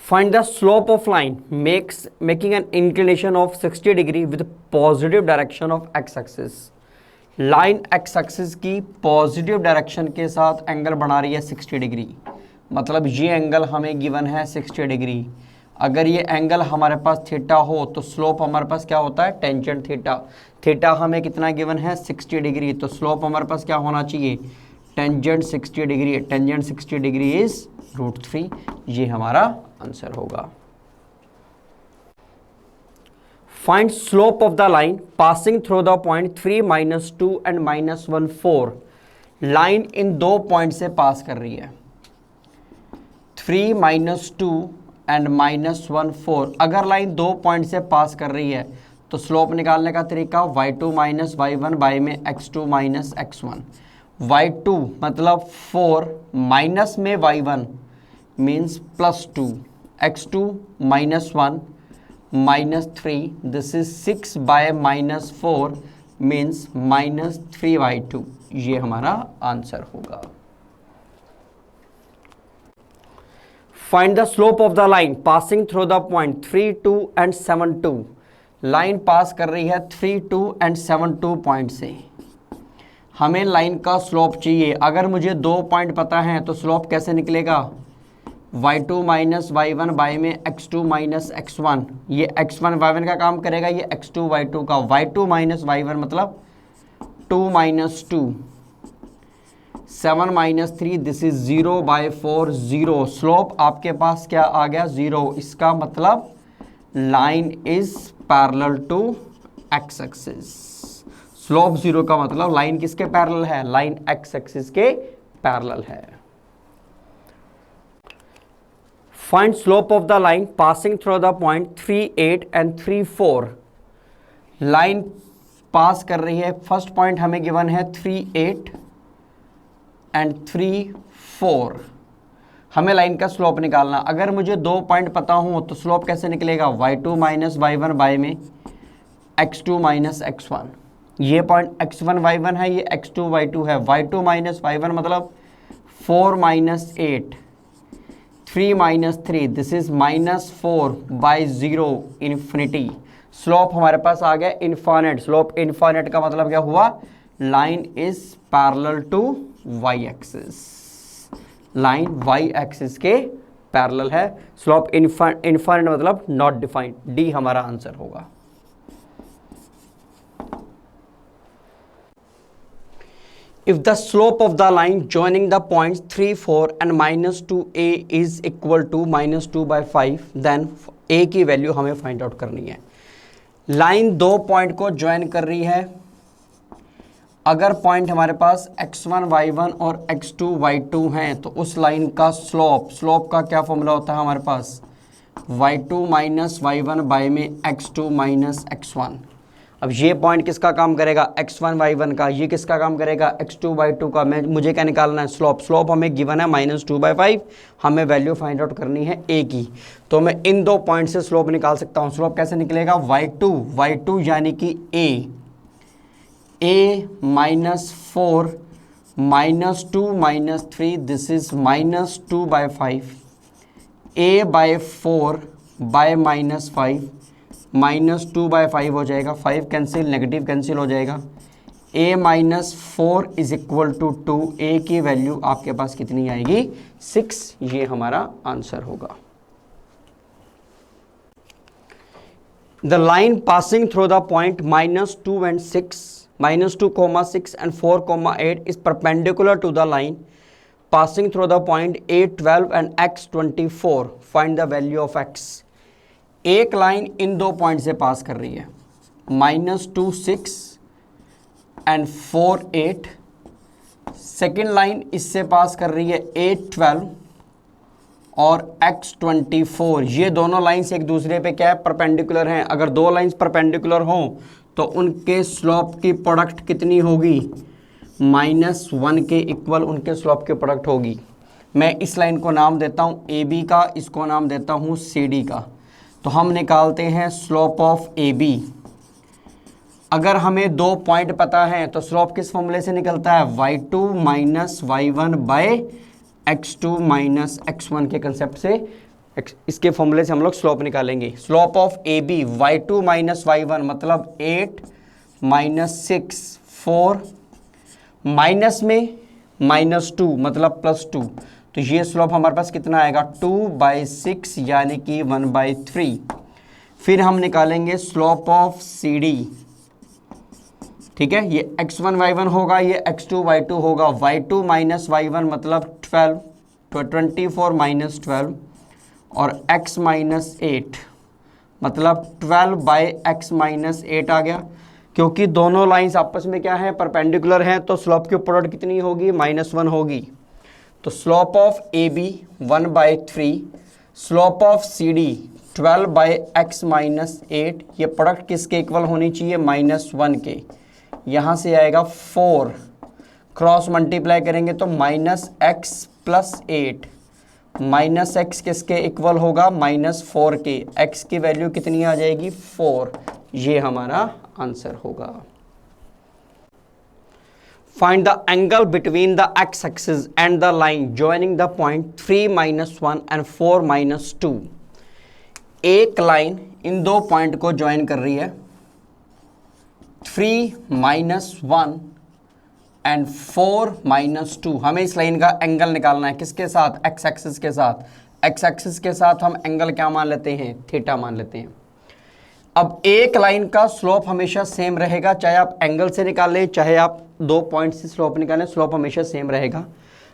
Find the slope of line making an inclination of 60 degree with positive direction of x-axis. Line x axis की positive direction के साथ angle बना रही है 60 degree, मतलब ये एंगल हमें गिवन है 60 डिग्री। अगर ये एंगल हमारे पास थीटा हो तो स्लोप हमारे पास क्या होता है, टेंजेंट थीटा। थीटा हमें कितना गिवन है, 60 डिग्री, तो स्लोप हमारे पास क्या होना चाहिए, tangent 60 degree. Tangent 60 degree is √3, ये हमारा आंसर होगा। Find slope of the line passing through the point 3, -2 and -1, 4। Line in दो पॉइंट से पास कर रही है, 3, -2 एंड -1, 4। अगर लाइन दो पॉइंट से पास कर रही है तो स्लोप निकालने का तरीका y2 - y1 बाय में x2 - x1। y2 मतलब 4 माइनस में y1 means +2, x2 -1 -3, this is 6 by -4 means -3/2, ये हमारा आंसर होगा। Find the slope of the line passing through the point 3, 2 and 7, 2। Line pass कर रही है 3, 2 एंड 7, 2 पॉइंट से। हमें लाइन का स्लोप चाहिए। अगर मुझे दो पॉइंट पता है तो स्लोप कैसे निकलेगा, y2 - y1 बाय में x2 - x1। ये x1 y1 का काम करेगा, ये x2 y2 का। y2 - y1 मतलब 2 - 2, 7 - 3, दिस इज 0/4, 0। स्लोप आपके पास क्या आ गया, 0। इसका मतलब line is parallel to x axis. Slope 0 का मतलब लाइन किसके पैरेलल है, लाइन x एक्सिस के पैरेलल है। Find slope of the line passing through the point 3, 8 and 3, 4। Line pass कर रही है, फर्स्ट पॉइंट हमें गिवन है 3, 8 एंड 3, 4। हमें लाइन का स्लोप निकालना। अगर मुझे दो पॉइंट पता हो तो स्लोप कैसे निकलेगा, y2 - y1 बाय में x2 - x1। ये पॉइंट x1 y1 है, ये x2 y2 है। y2 - y1 मतलब 4 - 8, 3 - 3, दिस इज -4/0, इन्फिनिटी। स्लोप हमारे पास आ गया इनफाइनाइट। स्लोप इनफाइनाइट का मतलब क्या हुआ, line is parallel to y axis. Line y axis के पैरेलल है। स्लोप इनफाइनाइट मतलब नॉट डिफाइंड, डी हमारा आंसर होगा। If the slope of the line joining the points 3, 4 and -2a is equal to -2/5, then a की value हमें find out करनी है। Line दो पॉइंट को ज्वाइन कर रही है। अगर पॉइंट हमारे पास x1 y1 और x2 y2 हैं तो उस लाइन का स्लोप का क्या फॉर्मूला होता है हमारे पास, y2 - y1 बाय में x2 - x1। अब ये पॉइंट किसका काम करेगा, x1 y1 का। ये किसका काम करेगा, x2 y2 का। मुझे क्या निकालना है, स्लोप हमें गिवन है -2/5। हमें वैल्यू फाइंड आउट करनी है a की। तो मैं इन दो पॉइंट से स्लोप निकाल सकता हूँ। स्लोप कैसे निकलेगा, y2 यानी कि a -4 -2 -3, this is -2/5। a/4 bye -5 -2/5 हो जाएगा। 5 कैंसिल, नेगेटिव कैंसिल हो जाएगा। a -4 is equal to 2। a की वैल्यू आपके पास कितनी आएगी, 6, ये हमारा आंसर होगा। The line passing through the point -2 and 6, -2, 6 and 4, 8 is perpendicular to the line passing through the point 8, 12 and x 24। find the value of x। एक line in दो पॉइंट से पास कर रही है, -2, 6 एंड 4, 8। सेकेंड लाइन इससे पास कर रही है 8, 12 और x 24। ये दोनों लाइंस एक दूसरे पे क्या है, परपेंडिकुलर हैं। अगर दो लाइंस परपेंडिकुलर हों तो उनके स्लोप की प्रोडक्ट कितनी होगी, -1 के इक्वल उनके स्लोप की प्रोडक्ट होगी। मैं इस लाइन को नाम देता हूँ AB का, इसको नाम देता हूँ CD का। तो हम निकालते हैं स्लोप ऑफ AB। अगर हमें दो पॉइंट पता है तो स्लोप किस फॉर्मूले से निकलता है, y2 - y1 by x2 - x1 के कंसेप्ट से इसके फॉर्मूले से हम लोग स्लोप निकालेंगे। Slope of A B y2 minus y1 मतलब 8 माइनस 6 4 माइनस में -2 मतलब +2, तो ये स्लोप हमारे पास कितना आएगा 2/6 यानी कि 1/3। फिर हम निकालेंगे स्लोप ऑफ सी डी, ठीक है, ये x1 y1 होगा, ये x2 y2 होगा। y2 माइनस y1 मतलब 12, तो 24 माइनस 12 और x माइनस 8 मतलब 12/x माइनस 8 आ गया। क्योंकि दोनों लाइंस आपस में क्या है, परपेंडिकुलर हैं, तो स्लोप की प्रोडक्ट कितनी होगी, -1 होगी। तो slope of A B 1/3, slope of C D 12/x minus 8, ये प्रोडक्ट किसके इक्वल होनी चाहिए, -1 के। यहाँ से आएगा 4, क्रॉस मल्टीप्लाई करेंगे तो -x + 8, -x किसके इक्वल होगा, -4 के। x की वैल्यू कितनी आ जाएगी, 4, ये हमारा आंसर होगा। Find the angle between the x axis and the line joining the point 3 - 1 and 4 - 2। एक लाइन इन दो पॉइंट को ज्वाइन कर रही है, 3 - 1 एंड 4 - 2। हमें इस लाइन का एंगल निकालना है, किसके साथ, x एक्सिस के साथ। x एक्सिस के साथ हम एंगल क्या मान लेते हैं, थीटा मान लेते हैं। अब एक लाइन का स्लोप हमेशा सेम रहेगा, चाहे आप एंगल से निकालें चाहे आप दो पॉइंट से स्लोप निकालें, स्लोप हमेशा सेम रहेगा।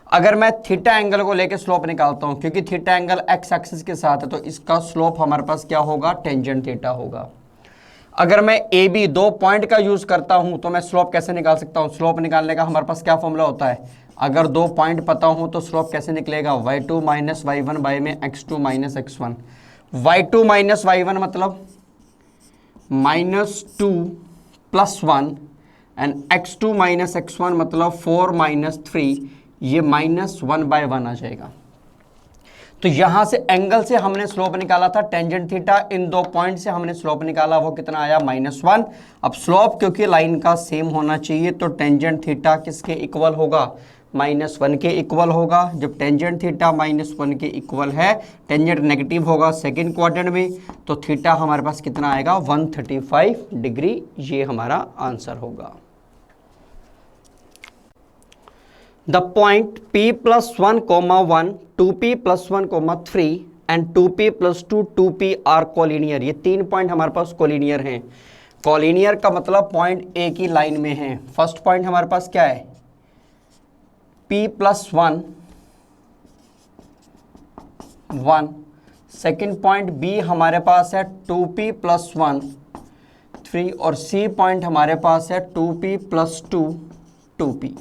अगर मैं थीटा एंगल को लेकर स्लोप निकालता हूं, क्योंकि थीटा एंगल x एक्सिस के साथ है, तो इसका स्लोप हमारे पास क्या होगा, टेंजेंट थीटा होगा। अगर मैं ए बी दो पॉइंट का यूज करता हूं तो मैं स्लोप कैसे निकाल सकता हूं, स्लोप निकालने का हमारे पास क्या फॉर्मूला होता है, अगर दो पॉइंट पता हो तो स्लोप कैसे निकलेगा, y2 माइनस y1 बाय में x2 minus x1। y2 minus y1 मतलब -2 + 1 एंड x2 माइनस x1 मतलब 4 - 3, ये -1/1 आ जाएगा। तो यहां से एंगल से हमने स्लोप निकाला था टेंजेंट थीटा, इन दो पॉइंट से हमने स्लोप निकाला, वो कितना आया, -1। अब स्लोप क्योंकि लाइन का सेम होना चाहिए, तो टेंजेंट थीटा किसके इक्वल होगा, -1 के इक्वल होगा। जब टेंजेंट थीटा -1 के इक्वल है, टेंजेंट नेगेटिव होगा सेकेंड क्वाड्रेंट में, तो थीटा हमारे पास कितना आएगा, 135 डिग्री, ये हमारा आंसर होगा। The point P + 1, 1, 2P + 1, 3 and 2P + 2, 2P are collinear। ये तीन पॉइंट हमारे पास कोलिनियर हैं। कोलिनियर का मतलब पॉइंट एक ही लाइन में है। फर्स्ट पॉइंट हमारे पास क्या है, P + 1, 1। सेकेंड पॉइंट B हमारे पास है 2P + 1, 3 और C पॉइंट हमारे पास है 2P + 2, 2P।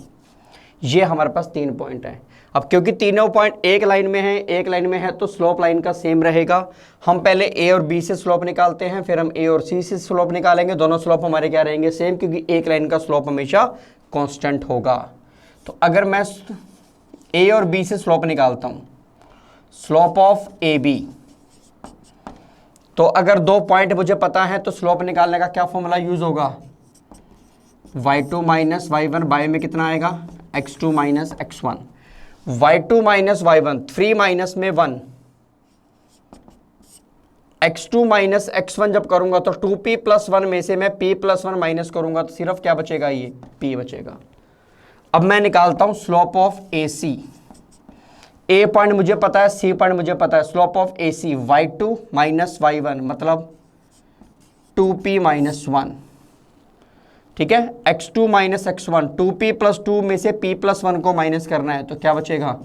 ये हमारे पास तीन पॉइंट है। अब क्योंकि तीनों पॉइंट एक लाइन में है तो स्लोप लाइन का सेम रहेगा। हम पहले ए और बी से स्लोप निकालते हैं, फिर हम ए और सी से स्लोप निकालेंगे। दोनों स्लोप हमारे क्या रहेंगे, सेम, क्योंकि एक लाइन का स्लोप हमेशा कांस्टेंट होगा। तो अगर मैं ए और बी से स्लोप निकालता हूं, स्लोप ऑफ ए बी, तो अगर दो पॉइंट मुझे पता है तो स्लोप निकालने का क्या फॉर्मूला यूज होगा, y2 माइनस y1 बाय में कितना आएगा, x2 minus x1। y2 minus y1, 3 minus में 1, x2 माइनस x1 जब करूंगा तो 2p + 1 में से मैं p + 1 माइनस करूंगा तो सिर्फ क्या बचेगा, ये p बचेगा। अब मैं निकालता हूं slope of AC। A point मुझे पता है, सी पॉइंट मुझे पता है। Slope of AC y2 minus y1 मतलब 2p - 1, ठीक है। x2 माइनस x1, 2p + 2 में से p + 1 को माइनस करना है तो क्या बचेगा,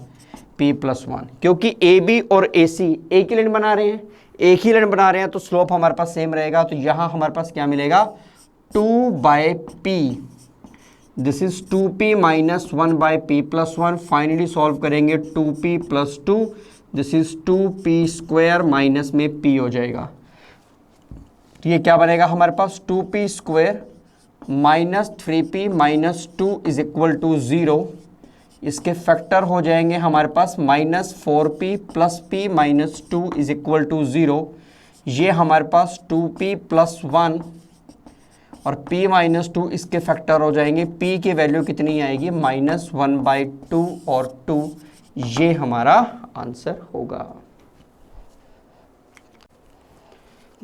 p + 1। क्योंकि AB और AC एक ही लाइन बना रहे हैं, तो स्लोप हमारे पास सेम रहेगा। तो यहां हमारे पास क्या मिलेगा, 2/p, this is 2p - 1/p + 1। Finally solve करेंगे 2p + 2, this is 2p² minus में p हो जाएगा। तो ये क्या बनेगा हमारे पास, 2p² -3p - 2 = 0। इसके फैक्टर हो जाएंगे हमारे पास -4p + p - 2 = 0। ये हमारे पास 2p + 1 और p - 2 इसके फैक्टर हो जाएंगे। p की वैल्यू कितनी आएगी, -1/2 और 2, ये हमारा आंसर होगा।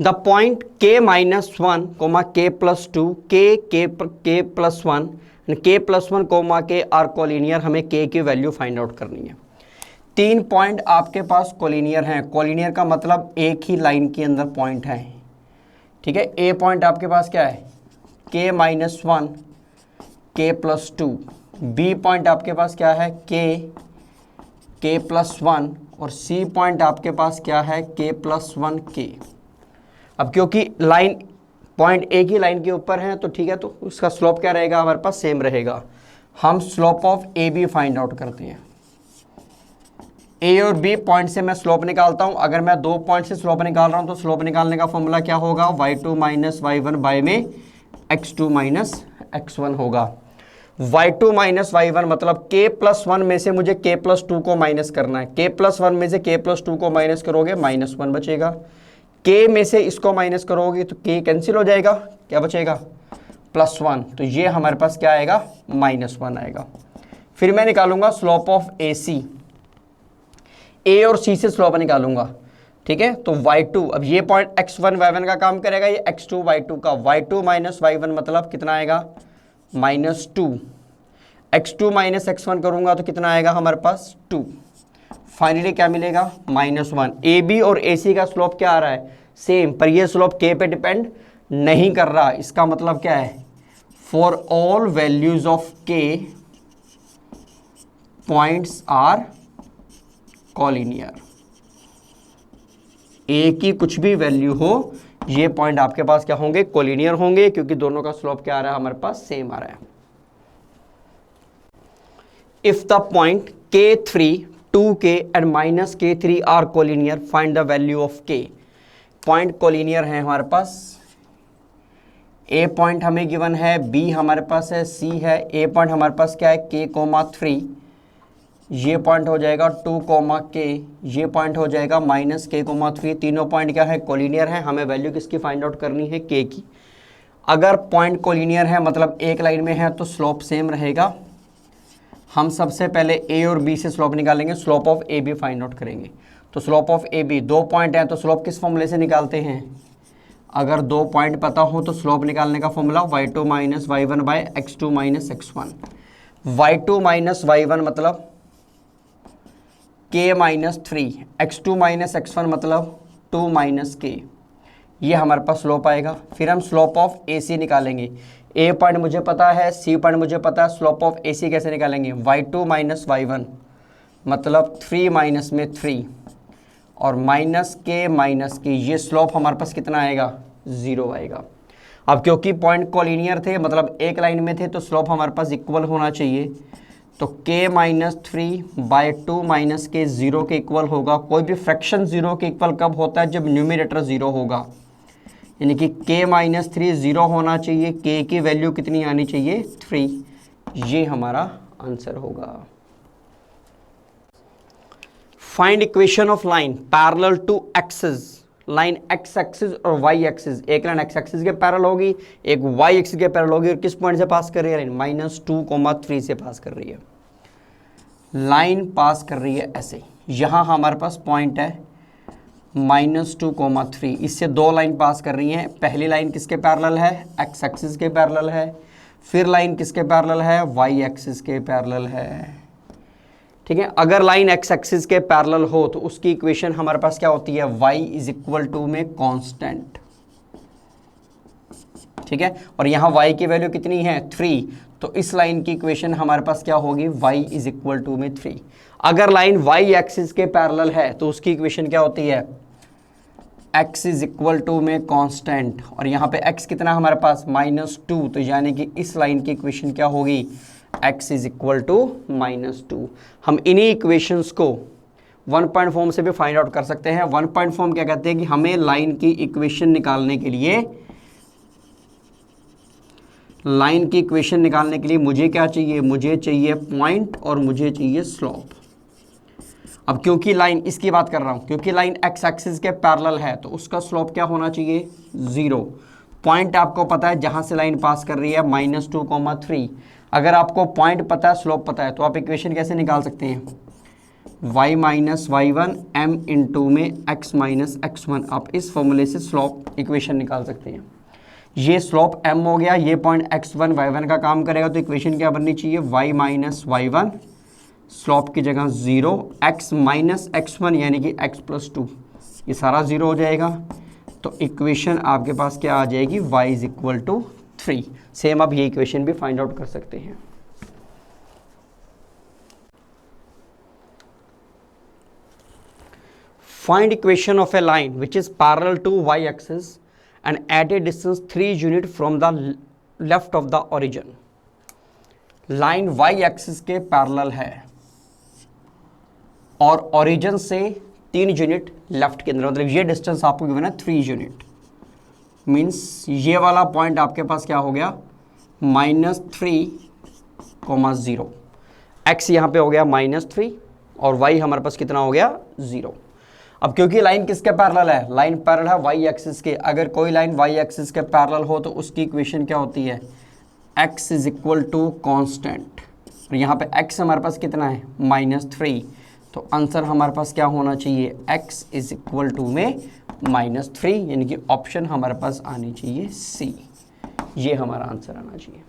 The point k minus one comma k plus two k plus one k plus one comma k are collinear, हमें k की वैल्यू फाइंड आउट करनी है। 3 पॉइंट आपके पास कोलिनियर हैं। कोलिनियर का मतलब एक ही लाइन के अंदर पॉइंट है, ठीक है। ए पॉइंट आपके पास क्या है, k minus one k plus two. B point आपके पास क्या है, k प्लस वन, और सी पॉइंट आपके पास क्या है, k प्लस वन k। अब क्योंकि लाइन पॉइंट एक ही लाइन के ऊपर है तो ठीक है, तो उसका स्लोप क्या रहेगा, हमारे पास सेम रहेगा। हम slope of A B find out करते हैं। ए और बी पॉइंट से मैं स्लोप निकालता हूं। अगर मैं 2 पॉइंट से स्लोप निकाल रहा हूं तो स्लोप निकालने का फॉर्मूला क्या होगा, y2 माइनस y1 बाय में x2 माइनस x1 होगा। y2 माइनस y1 मतलब k प्लस वन में से मुझे k प्लस टू को माइनस करना है। k प्लस वन में से k प्लस टू को माइनस करोगे माइनस वन बचेगा। k में से इसको माइनस करोगे तो k कैंसिल हो जाएगा, क्या बचेगा, प्लस वन। तो ये हमारे पास क्या आएगा, माइनस वन आएगा। फिर मैं निकालूंगा स्लोप ऑफ ए सी, ए और सी से स्लोप निकालूंगा, ठीक है। तो y2, अब ये पॉइंट x1 y1 का काम करेगा, ये x2 y2 का। y2 माइनस y1 मतलब कितना आएगा, minus two. x2 minus x1 करूंगा तो कितना आएगा हमारे पास, 2। फाइनली क्या मिलेगा, माइनस वन। ए बी और ए सी का स्लोप क्या आ रहा है, सेम, पर ये स्लोप k पे डिपेंड नहीं कर रहा। इसका मतलब क्या है, for all values of k points are collinear. ए की कुछ भी वैल्यू हो, ये पॉइंट आपके पास क्या होंगे, कॉलिनियर होंगे, क्योंकि दोनों का स्लोप क्या आ रहा है, हमारे पास सेम आ रहा है। If the point k3 2k and minus k3 are collinear, find the value of k। Point collinear है हमारे पास। ए पॉइंट हमें गिवन है, बी हमारे पास है, सी है। ए पॉइंट हमारे पास क्या है, k,3, ये पॉइंट हो जाएगा 2, k, ये पॉइंट हो जाएगा माइनस k,3। तीनों पॉइंट क्या है, कोलिनियर है। हमें वैल्यू किसकी फाइंड आउट करनी है, k की। अगर पॉइंट कोलिनियर है मतलब एक लाइन में है तो स्लोप सेम रहेगा। हम सबसे पहले a और b से स्लोप निकालेंगे, slope of A B find out करेंगे। तो slope of A B, 2 point हैं तो स्लोप किस फॉर्मूले से निकालते हैं, अगर 2 पॉइंट पता हो तो स्लोप निकालने का formula y2 minus y1 by x2 minus x1। y2 minus y1 मतलब k minus 3, x2 minus x1 मतलब 2 माइनस k, ये हमारे पास स्लोप आएगा। फिर हम स्लोप ऑफ ए सी निकालेंगे। ए पॉइंट मुझे पता है, सी पॉइंट मुझे पता है, स्लोप ऑफ ए सी कैसे निकालेंगे, y2 माइनस y1 मतलब 3 माइनस में 3 और माइनस के, ये स्लोप हमारे पास कितना आएगा, 0 आएगा। अब क्योंकि पॉइंट कॉलिनियर थे मतलब एक लाइन में थे तो स्लोप हमारे पास इक्वल होना चाहिए। तो k माइनस 3 बाय 2 माइनस के 0 के इक्वल होगा। कोई भी फ्रैक्शन 0 के इक्वल कब होता है, जब न्यूमरेटर 0 होगा, यानी कि k माइनस 3 0 होना चाहिए। k की वैल्यू कितनी आनी चाहिए, 3। ये हमारा आंसर होगा। Find equation of line parallel to axis. Line X axis और वाई एक्सिस, एक लाइन एक्स एक्सिस के पैरेलल होगी, एक वाई एक्सिस के पैरेलल होगी। और किस पॉइंट से पास कर रही है लाइन, -2,3 से पास कर रही है। लाइन पास कर रही है ऐसे, यहाँ हमारे पास पॉइंट है -2,3, इससे 2 लाइन पास कर रही हैं। पहली लाइन किसके पैरेलल है, एक्स एक्सिस के पैरेलल है। फिर लाइन किसके पैरेलल है, वाई एक्सिस के पैरेलल है, ठीक है। अगर लाइन एक्स एक्सिस के पैरेलल हो तो उसकी इक्वेशन हमारे पास क्या होती है, y इज इक्वल टू में कांस्टेंट, ठीक है। और यहाँ y की वैल्यू कितनी है, 3, तो इस लाइन की इक्वेशन हमारे पास क्या होगी, y इज इक्वल टू में 3। अगर लाइन y एक्सिस के पैरेलल है तो उसकी इक्वेशन क्या होती है, x इज इक्वल टू में कांस्टेंट, और यहाँ पे x कितना हमारे पास, -2, तो यानी कि इस लाइन की इक्वेशन क्या होगी, x इज इक्वल टू -2। हम इन्हीं इक्वेशंस को 1 पॉइंट फॉर्म से भी फाइंड आउट कर सकते हैं। 1 पॉइंट फॉर्म क्या कहते हैं कि हमें लाइन की इक्वेशन निकालने के लिए मुझे क्या चाहिए, मुझे चाहिए पॉइंट और मुझे चाहिए स्लोप। अब क्योंकि लाइन, इसकी बात कर रहा हूं, क्योंकि लाइन एक्स एक्सिस के पैरेलल है तो उसका स्लोप क्या होना चाहिए, 0। पॉइंट आपको पता है जहां से लाइन पास कर रही है, -2,3। अगर आपको पॉइंट पता है, स्लोप पता है, तो आप इक्वेशन कैसे निकाल सकते हैं, y minus Y one m into में x माइनस एक्स वन। आप इस फॉर्मूले से स्लोप इक्वेशन निकाल सकते हैं। ये स्लोप m हो गया, ये पॉइंट x1 y1 का काम करेगा, तो इक्वेशन क्या बननी चाहिए, y minus Y one, slope की जगह 0, x माइनस x1 यानी कि x प्लस 2, ये सारा 0 हो जाएगा। तो इक्वेशन आपके पास क्या आ जाएगी, y is equal to 3। Same आप ये इक्वेशन भी फाइंड आउट कर सकते हैं। Find equation of a line which is parallel to y-axis and at a distance 3 unit from the left of the origin. Line y-axis के parallel है और origin से 3 यूनिट लेफ्ट के अंदर, मतलब ये डिस्टेंस आपको गिवन है 3 यूनिट। मीन्स ये वाला पॉइंट आपके पास क्या हो गया, -3,0। x यहाँ पे हो गया -3 और y हमारे पास कितना हो गया, 0। अब क्योंकि लाइन किसके पैरेलल है, लाइन पैरेलल है वाई एक्सिस के। अगर कोई लाइन वाई एक्सिस के पैरेलल हो तो उसकी इक्वेशन क्या होती है, x is equal to constant. और यहाँ पे x हमारे पास कितना है, -3। तो आंसर हमारे पास क्या होना चाहिए, x इज इक्वल टू में -3, यानी कि ऑप्शन हमारे पास आनी चाहिए C। ये हमारा आंसर आना चाहिए।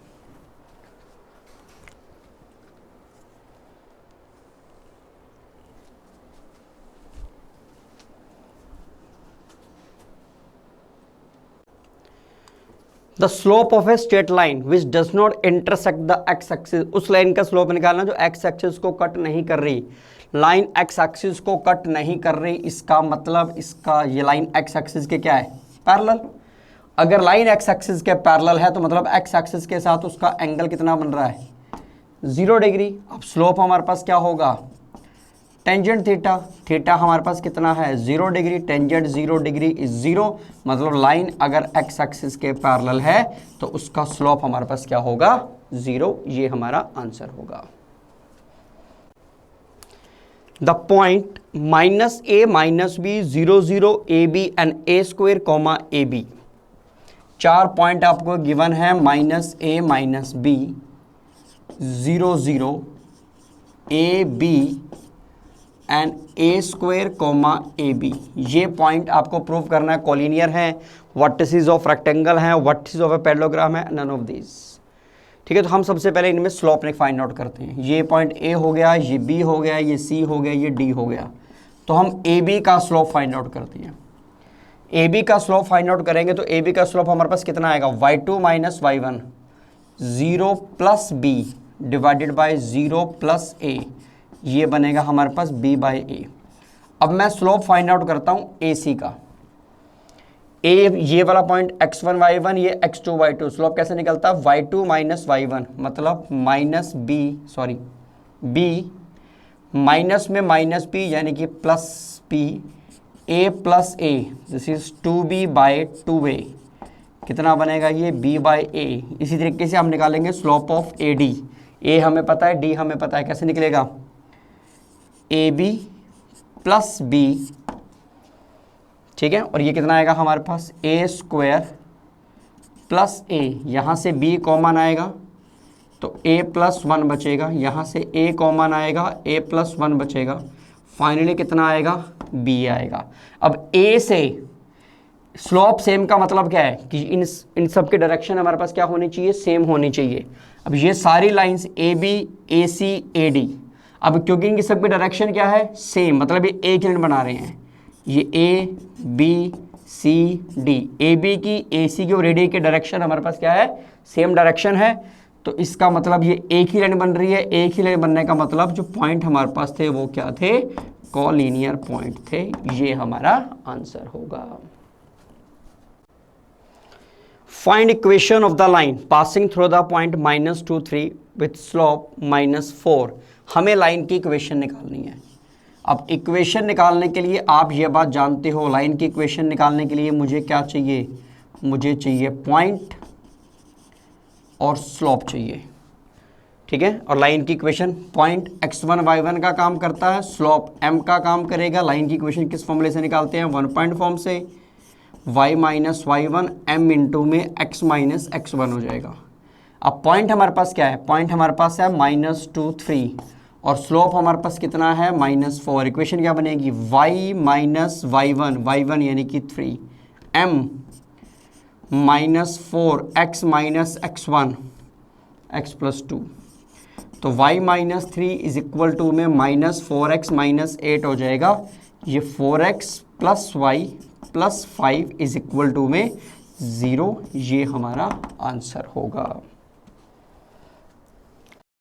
The slope of a straight line which does not intersect the x axis, उस लाइन का स्लोप निकालना जो एक्स एक्सिस को कट नहीं कर रही। लाइन एक्स एक्सिस को कट नहीं कर रही, इसका मतलब इसका ये लाइन एक्स एक्सिस के क्या है, पैरेलल। अगर लाइन एक्स एक्सिस के पैरेलल है तो मतलब एक्स एक्सिस के साथ उसका एंगल कितना बन रहा है, 0 डिग्री। अब स्लोप हमारे पास क्या होगा, टेंजेंट थीटा, थीटा हमारे पास कितना है, 0 डिग्री, टेंजेंट 0 डिग्री इज 0। मतलब लाइन अगर एक्स एक्सिस के पैरेलल है तो उसका स्लोप हमारे पास क्या होगा, 0। ये हमारा आंसर होगा। The point -a -b 0 0 ab and a² ab। 4 point आपको गिवन है, -a -b 0 0 ab and a² ab। ये पॉइंट आपको प्रूव करना है कोलिनियर है, वर्टिसेस ऑफ रेक्टेंगल है, वर्टिसेस ऑफ ए पैरेललोग्राम है, नन ऑफ दीज। ठीक है, तो हम सबसे पहले इनमें स्लोप ने फाइंड आउट करते हैं। ये पॉइंट a हो गया, ये b हो गया, ये c हो गया, ये d हो गया। तो हम ab का स्लोप फाइंड आउट करते हैं। ab का स्लोप फाइंड आउट करेंगे तो ab का स्लोप हमारे पास कितना आएगा, y2 minus y1, 0 plus b divided by 0 plus a, ये बनेगा हमारे पास b बाई ए। अब मैं स्लोप फाइंड आउट करता हूं AC का। A ये वाला पॉइंट x1 y1, ये x2 y2, स्लोप कैसे निकलता है, y2 माइनस y1, मतलब b माइनस में -b यानी कि plus b, a plus a, this is 2b by 2a, कितना बनेगा ये b बाई a। इसी तरीके से हम निकालेंगे स्लोप ऑफ AD। a हमें पता है, d हमें पता है, कैसे निकलेगा, AB प्लस b, ठीक है। और ये कितना आएगा हमारे पास, a² प्लस a, यहाँ से b कॉमन आएगा तो a प्लस 1 बचेगा, यहाँ से a कॉमन आएगा, a प्लस 1 बचेगा, फाइनली कितना आएगा, b आएगा। अब a से स्लोप सेम का मतलब क्या है कि इन सब के डायरेक्शन हमारे पास क्या होनी चाहिए, सेम होनी चाहिए। अब ये सारी लाइंस AB AC AD, अब क्योंकि इनकी सबकी डायरेक्शन क्या है, सेम, मतलब ये एक लाइन बना रहे हैं, ये A B C D, AB की AC की और AD के डायरेक्शन हमारे पास क्या है, सेम डायरेक्शन है। तो इसका मतलब ये एक ही लाइन बन रही है। एक ही लाइन बनने का मतलब जो पॉइंट हमारे पास थे वो क्या थे, कोलिनियर पॉइंट थे। ये हमारा आंसर होगा। Find equation of the line passing through the point -2 3 with slope -4। हमें लाइन की इक्वेशन निकालनी है। अब इक्वेशन निकालने के लिए आप ये बात जानते हो, लाइन की इक्वेशन निकालने के लिए मुझे क्या चाहिए, मुझे चाहिए पॉइंट और स्लोप चाहिए, ठीक है। और लाइन की इक्वेशन, पॉइंट x1 y1 का काम करता है, स्लोप m का काम करेगा। लाइन की इक्वेशन किस फॉर्मूले से निकालते हैं, 1 पॉइंट फॉर्म से, y minus y1 m into में x माइनस x1 हो जाएगा। अब पॉइंट हमारे पास क्या है, पॉइंट हमारे पास है -2 3 और स्लोप हमारे पास कितना है -4। इक्वेशन क्या बनेगी y माइनस y1 यानी कि 3 m -4 x minus x1 x plus 2। तो y minus 3 is equal to में -4x माइनस 8 हो जाएगा। ये 4x plus Y plus 5 is equal to में 0। ये हमारा आंसर होगा।